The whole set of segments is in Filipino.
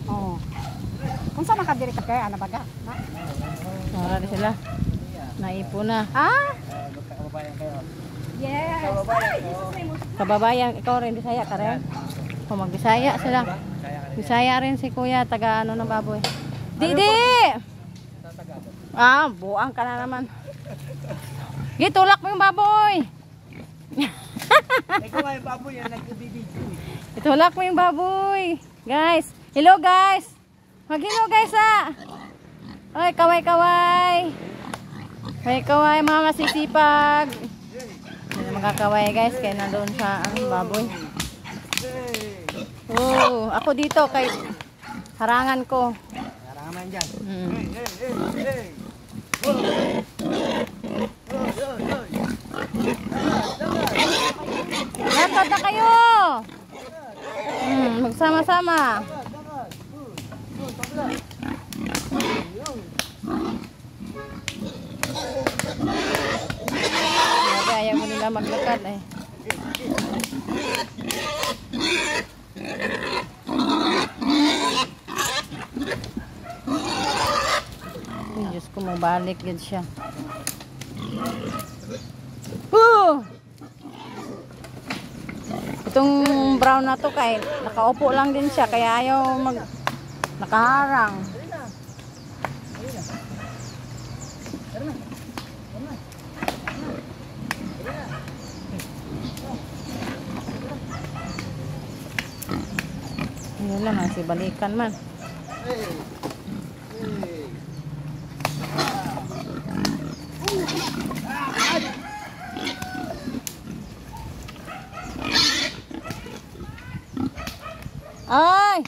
Oo. Kung saan nakadiri ka kaya, ano baga? Marami sila. Naipo na. Ah? Kababayan kayo. Yes. Kababayan, ikaw rin, Bisaya ka rin? O mag-Bisaya sila. Bisaya rin si kuya, taga ano ng baboy. Didi! Ah, buang ka na naman. Gitulak mo yung baboy. Ikaw ay baboy yan, nag-video. Itulak mo yung baboy. Guys, hello guys. Mag-hello guys ah. Ay, kaway-kaway. Kaway-kaway, mga masisipag. Hindi na makakaway guys, kaya nandoon sa baboy. Oh, ako dito kay harangan ko. Harangan man dyan. Lakad na kayo. Magsama-sama. Ayaw mo nila maglakad eh. Diyos ko, mabalik yun siya. Itong brown na to kay nakaupo lang din siya kaya ayaw nakaharang. Yun lang, si balikan man. Ay!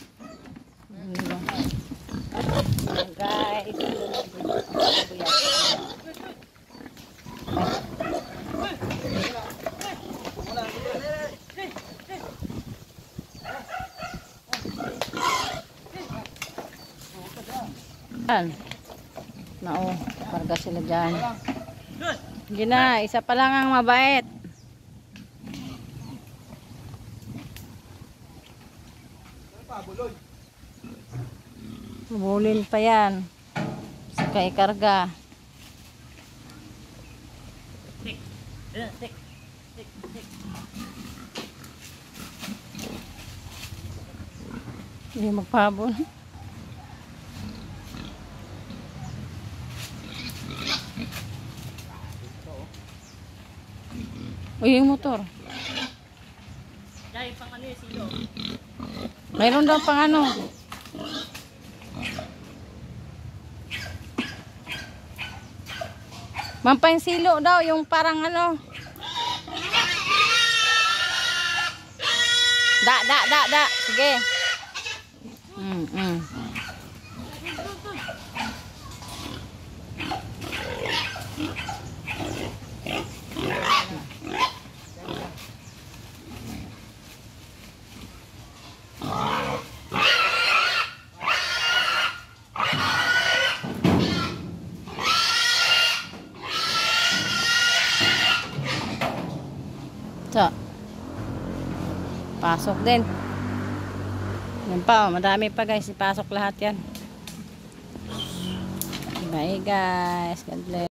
Guys. Nao, karga sila dyan. Hindi na, isa pa lang ang mabait. Bulin pa yan. Saka ikarga. Hindi magpabol. Uy, yung motor. Dahil pang ano yung silo. Mayroon daw pang ano. Mampang silo daw, yung parang ano. Da. Sige. So, pasok din. Yan pa, madami pa guys. Ipasok lahat yan. Bye guys. God bless.